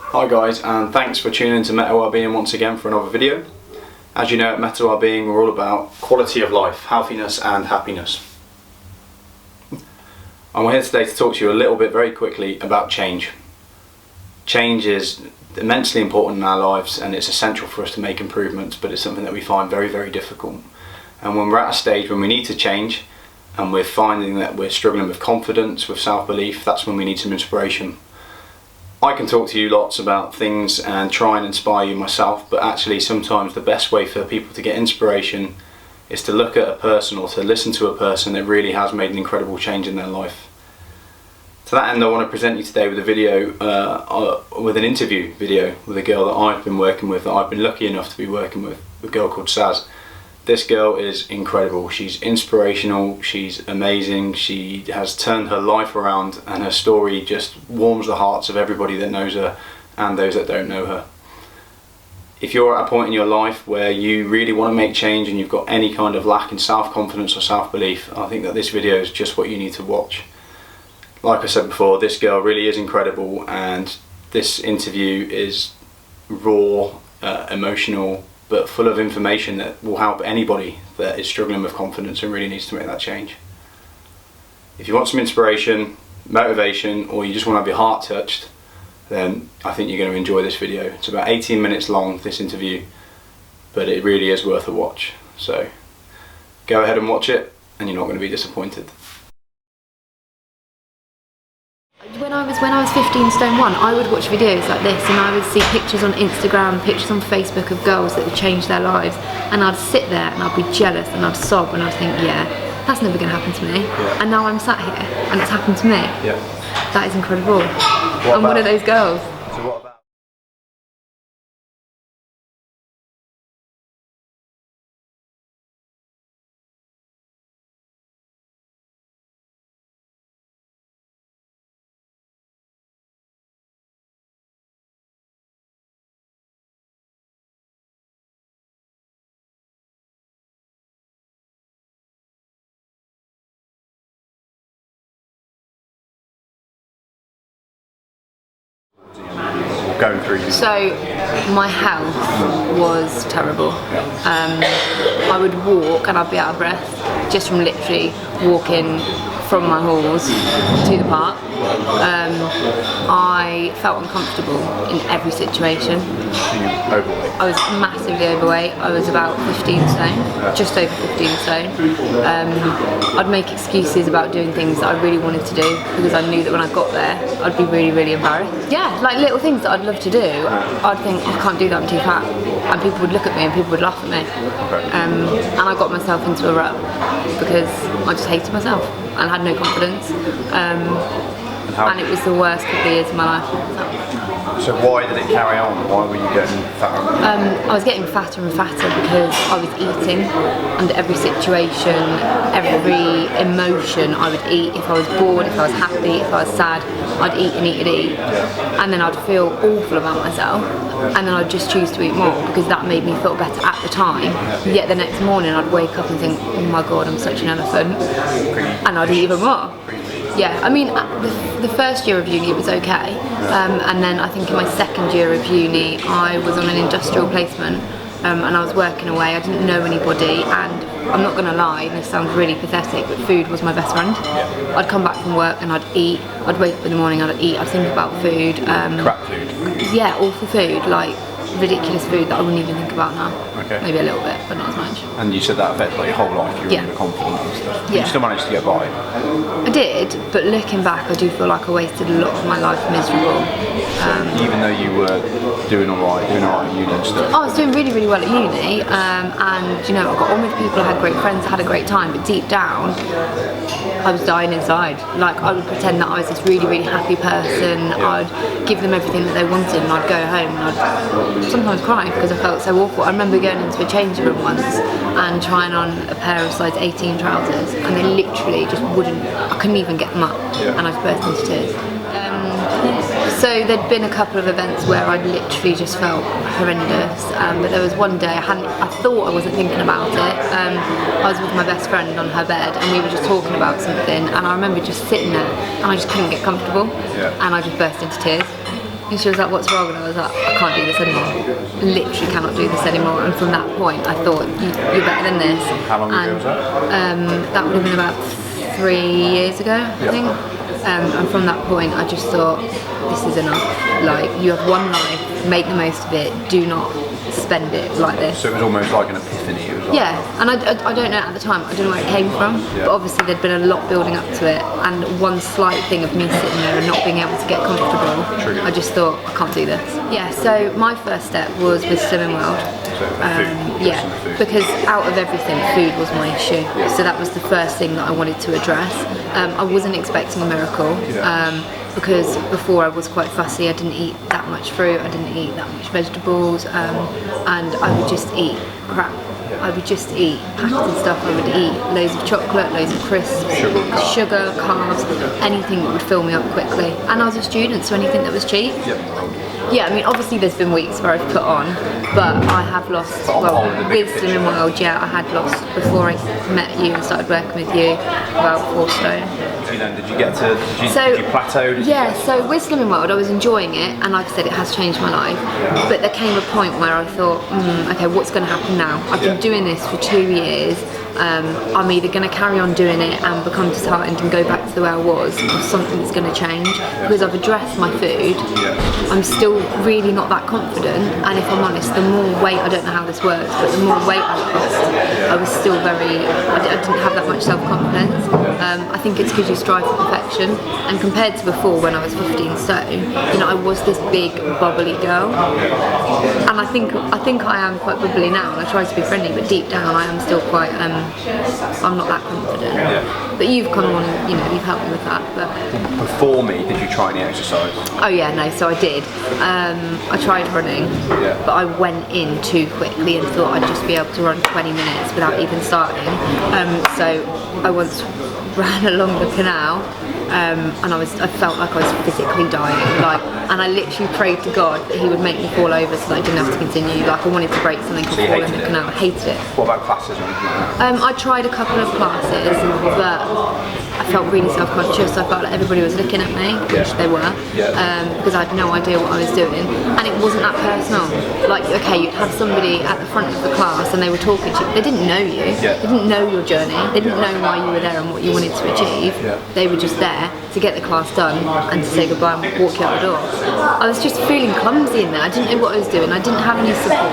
Hi guys, and thanks for tuning in to Metta Wellbeing once again for another video. As you know, at Metta Wellbeing we're all about quality of life, healthiness and happiness. And we're here today to talk to you a little bit very quickly about change. Change is immensely important in our lives and it's essential for us to make improvements, but it's something that we find very, very difficult. And when we're at a stage when we need to change and we're finding that we're struggling with confidence, with self-belief, that's when we need some inspiration. I can talk to you lots about things and try and inspire you myself, but actually sometimes the best way for people to get inspiration is to look at a person or to listen to a person that really has made an incredible change in their life. To that end, I want to present you today with a video, with an interview video with a girl that I've been working with, that I've been lucky enough to be working with, a girl called Saz. This girl is incredible. She's inspirational, she's amazing, she has turned her life around and her story just warms the hearts of everybody that knows her and those that don't know her. If you're at a point in your life where you really want to make change and you've got any kind of lack in self-confidence or self-belief, I think that this video is just what you need to watch. Like I said before, this girl really is incredible and this interview is raw, emotional, but full of information that will help anybody that is struggling with confidence and really needs to make that change. If you want some inspiration, motivation, or you just want to have your heart touched, then I think you're going to enjoy this video. It's about 18 minutes long, this interview, but it really is worth a watch. So go ahead and watch it and you're not going to be disappointed. When I was 15 stone 1, I would watch videos like this and I would see pictures on Instagram, pictures on Facebook of girls that had changed their lives, and I'd sit there and I'd be jealous and I'd sob and I'd think, yeah, that's never going to happen to me. Yeah. And now I'm sat here and it's happened to me. Yeah. That is incredible. I'm one of those girls. So what about? Going through you. So my health was terrible. I would walk and I'd be out of breath just from literally walking from my halls to the park. I felt uncomfortable in every situation. Overweight? I was massively overweight. I was about 15 stone, just over 15 stone. I'd make excuses about doing things that I really wanted to do because I knew that when I got there I'd be really, really embarrassed. Yeah, like little things that I'd love to do, I'd think, I can't do that, I'm too fat. And people would look at me and people would laugh at me. Okay. And I got myself into a rut because I just hated myself and had no confidence. And it was the worst couple of years of my life. So why did it carry on? Why were you getting fatter? I was getting fatter and fatter because I was eating under every situation, every emotion I would eat. If I was bored, if I was happy, if I was sad, I'd eat and eat and eat. And then I'd feel awful about myself and then I'd just choose to eat more because that made me feel better at the time. Yet the next morning I'd wake up and think, oh my god, I'm such an elephant. And I'd eat even more. Yeah, I mean, the first year of uni it was okay, and then I think in my second year of uni I was on an industrial placement and I was working away. I didn't know anybody, and I'm not going to lie, and this sounds really pathetic, but food was my best friend. I'd come back from work and I'd eat, I'd wake up in the morning, I'd eat, I'd think about food. Crap food? Yeah, awful food, like ridiculous food that I wouldn't even think about now. Okay. Maybe a little bit, but not as much. And you said that affected like your whole life, you were really confident and stuff. Yeah. You still managed to get by? I did, but looking back I do feel like I wasted a lot of my life miserable. Even though you were doing alright at uni and stuff? I was doing really, really well at uni, and you know, I got on with people, I had great friends, I had a great time, but deep down I was dying inside. Like, I would pretend that I was this really, really happy person. I'd give them everything that they wanted and I'd go home and I'd sometimes cry because I felt so awful. I remember going into a change room once and trying on a pair of size 18 trousers and they literally just wouldn't, I couldn't even get them up and I just burst into tears. So there'd been a couple of events where I'd literally just felt horrendous, but there was one day I thought I wasn't thinking about it. I was with my best friend on her bed and we were just talking about something, and I remember just sitting there and I just couldn't get comfortable and I just burst into tears. And she was like, what's wrong? And I was like, I can't do this anymore. Literally cannot do this anymore. And from that point, I thought, you're better than this. How long ago was that? That would have been about 3 years ago, I think. And from that point, I just thought, this is enough. Like, you have one life, make the most of it. Do not spend it like this. So it was almost like an epiphany. It was like, yeah, and I don't know at the time, I don't know where it came from, but obviously there'd been a lot building up to it, and one slight thing of me sitting there and not being able to get comfortable, I just thought, I can't do this. Yeah, so my first step was with Slimming World. Yeah, because out of everything, food was my issue. So that was the first thing that I wanted to address. I wasn't expecting a miracle. Because before I was quite fussy, I didn't eat that much fruit, I didn't eat that much vegetables, and I would just eat crap. I would just eat packaged stuff. I would eat loads of chocolate, loads of crisps, sugar, carbs, anything that would fill me up quickly. And I was a student, so anything that was cheap. Yeah, I mean, obviously there's been weeks where I've put on, but I have lost, well, with Slimming World, yeah, I had lost, before I met you and started working with you, about 4 stone. Did you get to, did you plateau? So with Slimming World, I was enjoying it, and like I said, it has changed my life. But there came a point where I thought, okay, what's going to happen now? I've been doing this for 2 years. I'm either going to carry on doing it and become disheartened and go back to the way I was, or something's going to change. Because I've addressed my food, I'm still really not that confident, and if I'm honest, the more weight, I don't know how this works, but the more weight I lost, I was still I didn't have that much self-confidence. I think it's because you strive for perfection, and compared to before when I was 15 stone, you know, I was this big bubbly girl, and I think I am quite bubbly now, and I try to be friendly, but deep down I am still quite, I'm not that confident. But you've come on, you know, you've helped me with that. But before me, did you try any exercise? Oh yeah, no, so I did. I tried running, but I went in too quickly and thought I'd just be able to run 20 minutes without even starting. So I once ran along the canal, and I felt like I was physically dying, and I literally prayed to God that He would make me fall over so that I didn't have to continue. Like, I wanted to break something and fall in the canal. I hated it. What about classes or anything? I tried a couple of classes, but I felt really self-conscious. I felt like everybody was looking at me, which they were, because I had no idea what I was doing, and it wasn't that personal. Like, okay, you'd have somebody at the front of the class and they were talking to you. They didn't know you. They didn't know your journey. They didn't know why you were there and what you wanted to achieve. They were just there to get the class done and to say goodbye and walk you out the door. I was just feeling clumsy in there. I didn't know what I was doing. I didn't have any support.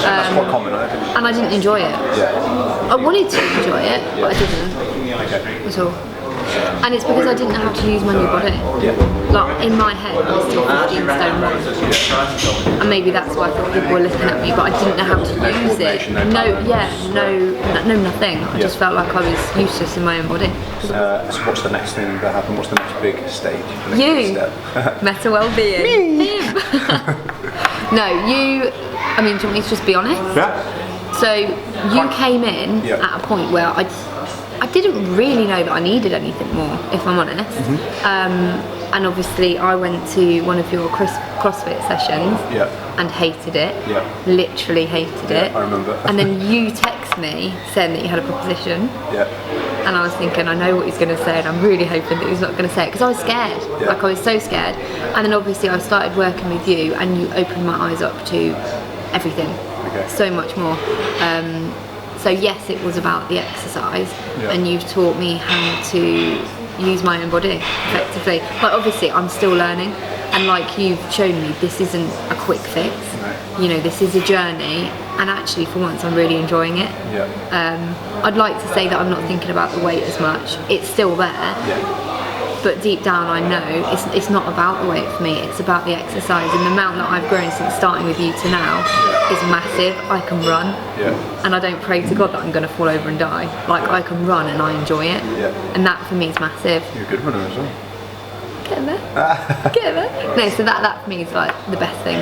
That's quite common, I think. And I didn't enjoy it. I wanted to enjoy it, but I didn't at all. And it's because I didn't know how to use my new body. Like, in my head, I was still 15 stone 1. And maybe that's why I thought people were looking at me, but I didn't know how to use it. No, nothing. I just felt like I was useless in my own body. So what's the next thing that happened? What's the next big stage? Metta Wellbeing. Him. No, you, I mean, do you want me to just be honest? So you came in at a point where I didn't really know that I needed anything more, if I'm honest. And obviously I went to one of your CrossFit sessions and hated it. Literally hated it. I remember. And then you text me saying that you had a proposition. And I was thinking, I know what he's going to say, and I'm really hoping that he's not going to say it, because I was scared. Like, I was so scared. And then obviously I started working with you, and you opened my eyes up to everything. So much more. So yes, it was about the exercise, and you've taught me how to use my own body effectively. But obviously I'm still learning, and like you've shown me, this isn't a quick fix. You know, this is a journey, and actually for once I'm really enjoying it. I'd like to say that I'm not thinking about the weight as much. It's still there. But deep down I know it's not about the weight for me, it's about the exercise, and the amount that I've grown since starting with you to now is massive. I can run, and I don't pray to God that I'm going to fall over and die. Like, I can run and I enjoy it, and that for me is massive. You're a good runner as well. Getting there. Getting there. No, so that for me is like the best thing.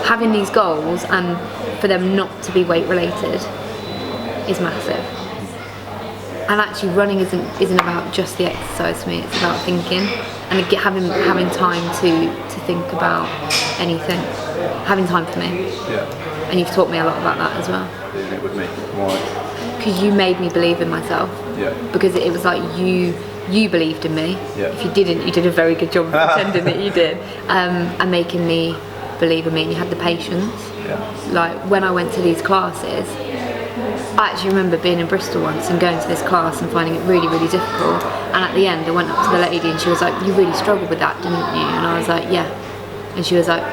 Having these goals and for them not to be weight related is massive. And actually running isn't about just the exercise for me, it's about thinking and having time to think about anything. Having time for me. And you've taught me a lot about that as well. Doing it with me. Why? because you made me believe in myself. Yeah. Because it was like you believed in me. Yeah. If you didn't, you did a very good job of pretending that you did, and making me believe in me. And you had the patience. Yeah. Like when I went to these classes, I actually remember being in Bristol once and going to this class and finding it really, really difficult. And at the end, I went up to the lady and she was like, "You really struggled with that, didn't you?" And I was like, "Yeah." And she was like,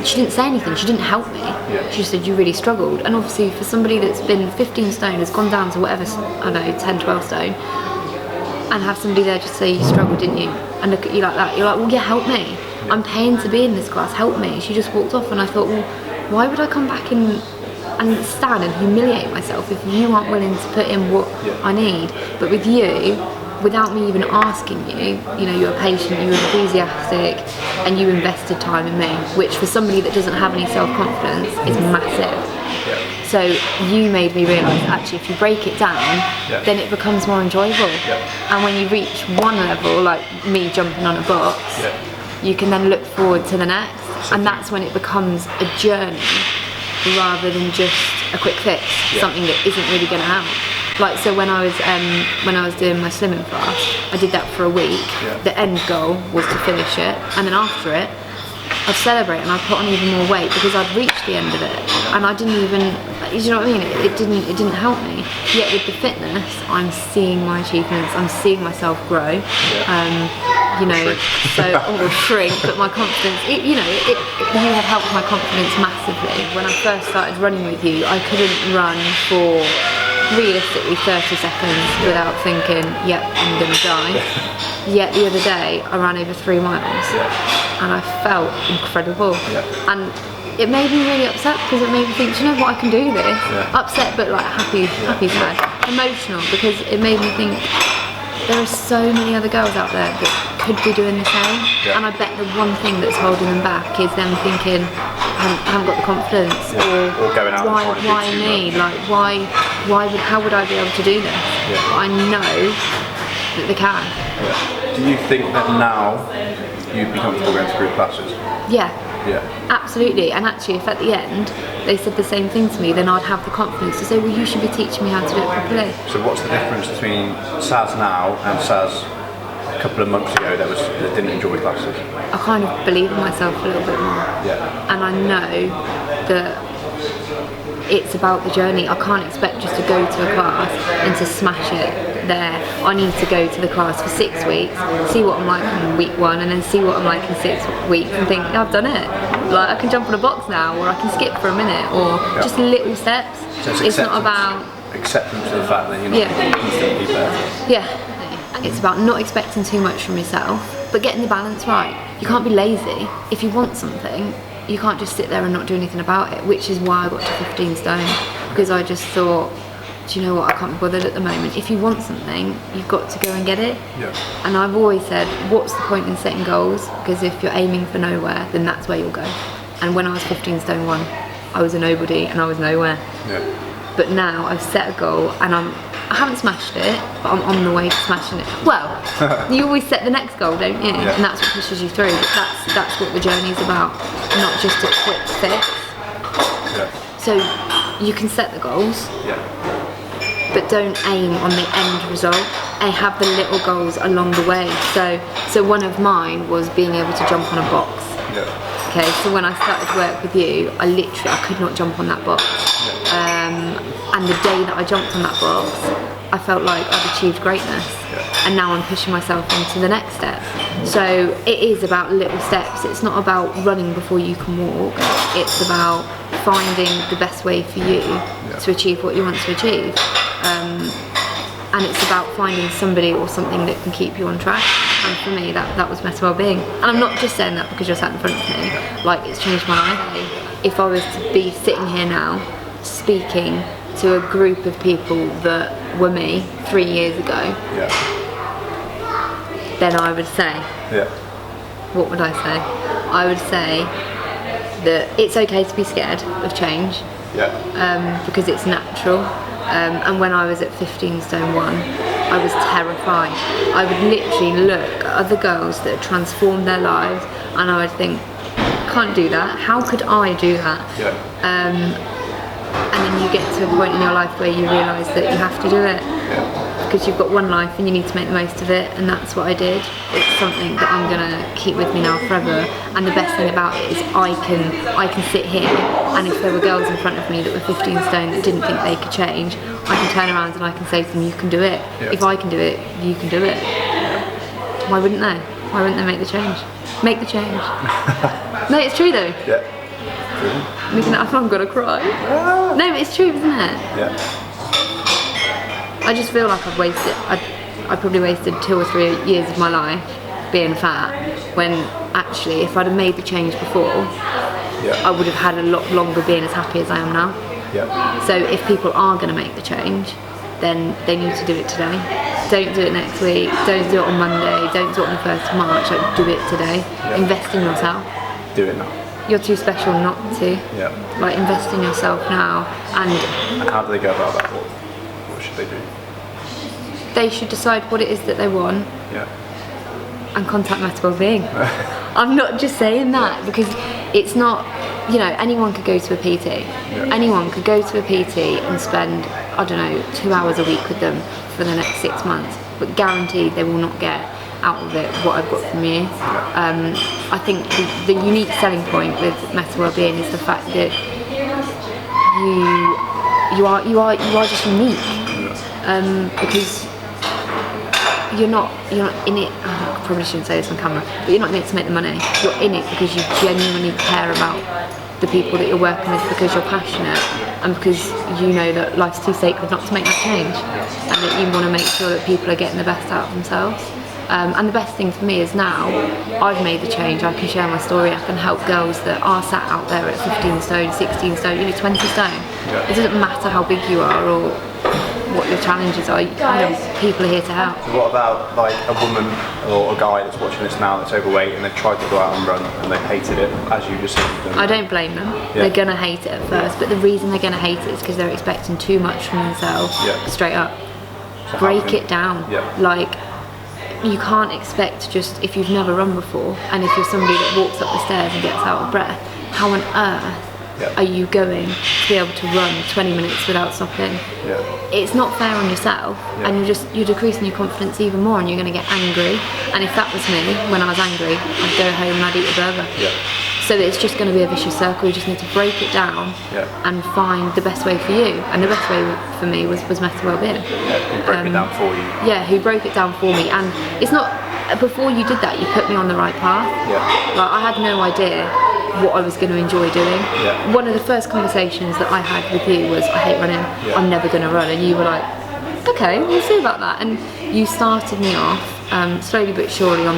she didn't say anything, she didn't help me. Yeah. She just said, "You really struggled." And obviously for somebody that's been 15 stone, has gone down to whatever, I don't know, 10, 12 stone, and have somebody there just say, "You struggled, didn't you?" And look at you like that, you're like, "Well, yeah, help me. I'm paying to be in this class, help me." She just walked off, and I thought, well, why would I come back and stand and humiliate myself if you aren't willing to put in what I need? But with you, without me even asking you, you know, you're patient, you were enthusiastic, and you invested time in me, which for somebody that doesn't have any self-confidence is massive. So you made me realise, actually, if you break it down, then it becomes more enjoyable. And when you reach one level, like me jumping on a box, you can then look forward to the next, and that's when it becomes a journey rather than just a quick fix, something that isn't really going to happen. Like, so when I was doing my slimming class, I did that for a week. The end goal was to finish it, and then after it, I'd celebrate and I'd put on even more weight because I'd reached the end of it, and I didn't even, you know what I mean? It didn't help me. Yet with the fitness, I'm seeing my achievements, I'm seeing myself grow. You know, so or shrink, but my confidence, you have helped my confidence massively. When I first started running with you, I couldn't run for realistically 30 seconds without thinking, yep, I'm gonna die. Yet the other day, I ran over 3 miles, and I felt incredible. And it made me really upset because it made me think, do you know what, I can do this. Upset, but like happy sad. Emotional, because it made me think, there are so many other girls out there that could be doing the same, and I bet the one thing that's holding them back is them thinking, I haven't got the confidence, or going out why me? Like how would I be able to do this? But I know that they can. Do you think that now you'd be comfortable going to group classes? Yeah, absolutely. And actually, if at the end they said the same thing to me, then I'd have the confidence to say, well, you should be teaching me how to do it properly. So what's the difference between Saz now and Saz a couple of months ago that didn't enjoy classes? I kind of believe in myself a little bit more. And I know that it's about the journey. I can't expect just to go to a class and to smash it there. I need to go to the class for 6 weeks, see what I'm like in week 1, and then see what I'm like in 6 weeks and think, I've done it. Like, I can jump on a box now, or I can skip for a minute, or just little steps. So it's not about acceptance of the fact that you're not instantly perfect. It's about not expecting too much from yourself, but getting the balance right. You can't be lazy. If you want something, you can't just sit there and not do anything about it, which is why I got to 15 stone, because I just thought, do you know what, I can't be bothered at the moment. If you want something, you've got to go and get it. And I've always said, what's the point in setting goals? Because if you're aiming for nowhere, then that's where you'll go. And when I was 15 stone 1, I was a nobody and I was nowhere. But now I've set a goal, and I haven't smashed it, but I'm on the way to smashing it. Well, you always set the next goal, don't you? And that's what pushes you through. But that's what the journey's about, not just a quick fix. So you can set the goals, but don't aim on the end result, and have the little goals along the way. So one of mine was being able to jump on a box. Okay, so when I started work with you, I could not jump on that box. And the day that I jumped on that box, I felt like I'd achieved greatness. And now I'm pushing myself into the next step. So it is about little steps. It's not about running before you can walk. It's about finding the best way for you to achieve what you want to achieve. And it's about finding somebody or something that can keep you on track. And for me, that was Metta Wellbeing. And I'm not just saying that because you're sat in front of me. Like, it's changed my life. If I was to be sitting here now, speaking to a group of people that were me 3 years ago, then I would say, what would I say? I would say that it's okay to be scared of change, because it's natural. And when I was at 15 stone 1, I was terrified. I would literally look at other girls that had transformed their lives, and I would think, I can't do that. How could I do that? and then you get to a point in your life where you realise that you have to do it. Because you've got one life and you need to make the most of it, and that's what I did. It's something that I'm gonna keep with me now forever. And the best thing about it is I can sit here, and if there were girls in front of me that were 15 stone that didn't think they could change, I can turn around and I can say to them, you can do it. Yeah. If I can do it, you can do it. Why wouldn't they? Why wouldn't they make the change? Make the change. No, it's true though. Yeah. I'm gonna cry. No, but it's true, isn't it? Yeah. I just feel like I probably wasted 2 or 3 years of my life being fat, when actually if I'd have made the change before, I would have had a lot longer being as happy as I am now. Yeah. So if people are going to make the change, then they need to do it today. Don't do it next week, don't do it on Monday, don't do it on the 1st of March, like do it today. Yeah. Invest in yourself. Do it now. You're too special not to. Yeah. Like invest in yourself now. And how do they go about that? What should they do? they should decide what it is that they want. Yeah. And contact Metta Wellbeing. I'm not just saying that because it's not, you know, anyone could go to a PT. Yeah. Anyone could go to a PT and spend, I don't know, 2 hours a week with them for the next 6 months, but guaranteed they will not get out of it what I've got from you. I think the unique selling point with Metta Wellbeing is the fact that you are just unique, because you're not in it. Oh, I probably shouldn't say this on camera, but you're not in it to make the money. You're in it because you genuinely care about the people that you're working with, because you're passionate and because you know that life's too sacred not to make that change, and that you want to make sure that people are getting the best out of themselves. And the best thing for me is now I've made the change. I can share my story. I can help girls that are sat out there at 15 stone, 16 stone, 20 stone. Yeah. It doesn't matter how big you are or what your challenges are. People are here to help. So what about like a woman or a guy that's watching this now that's overweight and they've tried to go out and run and they've hated it, as you just said? I don't blame them. Yeah. They're gonna hate it at first, but the reason they're gonna hate it is because they're expecting too much from themselves. Yeah. Straight up. So Break it down. Yeah. Like, you can't expect, just if you've never run before and if you're somebody that walks up the stairs and gets out of breath, how on earth are you going to be able to run 20 minutes without stopping? Yeah. It's not fair on yourself, and you're decreasing your confidence even more, and you're going to get angry. And if that was me, when I was angry, I'd go home and I'd eat a burger. Yeah. So it's just going to be a vicious circle. You just need to break it down and find the best way for you. And the best way for me was Metta Wellbeing. Yeah, who broke it down for you. Yeah, who broke it down for me. And it's not, before you did that, you put me on the right path. Yeah. Like, I had no idea what I was going to enjoy doing. Yeah. One of the first conversations that I had with you was, I hate running, I'm never going to run. And you were like, okay, we'll see about that. And you started me off slowly but surely on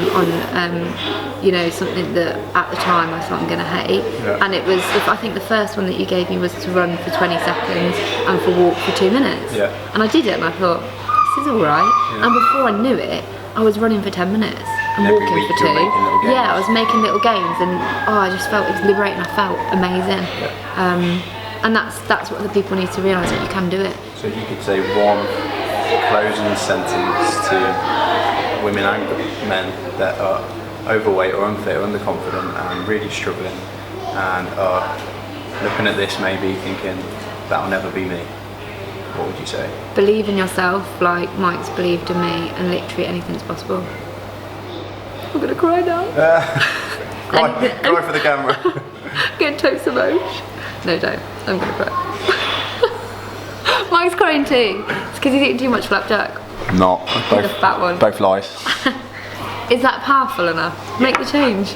something that at the time I thought I'm going to hate. Yeah. And it was, I think the first one that you gave me was to run for 20 seconds and for walk for 2 minutes. Yeah. And I did it and I thought, this is alright. Yeah. And before I knew it, I was running for 10 minutes and every walking week for 2. you're making little gains. Yeah, I was making little gains, and I just felt it was liberating. I felt amazing. Yeah. And that's what the people need to realise, that you can do it. So if you could say one closing sentence to women and men that are overweight or unfit or underconfident and really struggling and are looking at this maybe thinking, that'll never be me, what would you say? Believe in yourself like Mike's believed in me, and literally anything's possible. I'm gonna cry now. Cry for the camera. Get toast emotion. No, don't. I'm gonna cry. Mike's crying too. It's because he's eating too much flapjack. Not. The fat one. Both lies. Is that powerful enough? Make the change.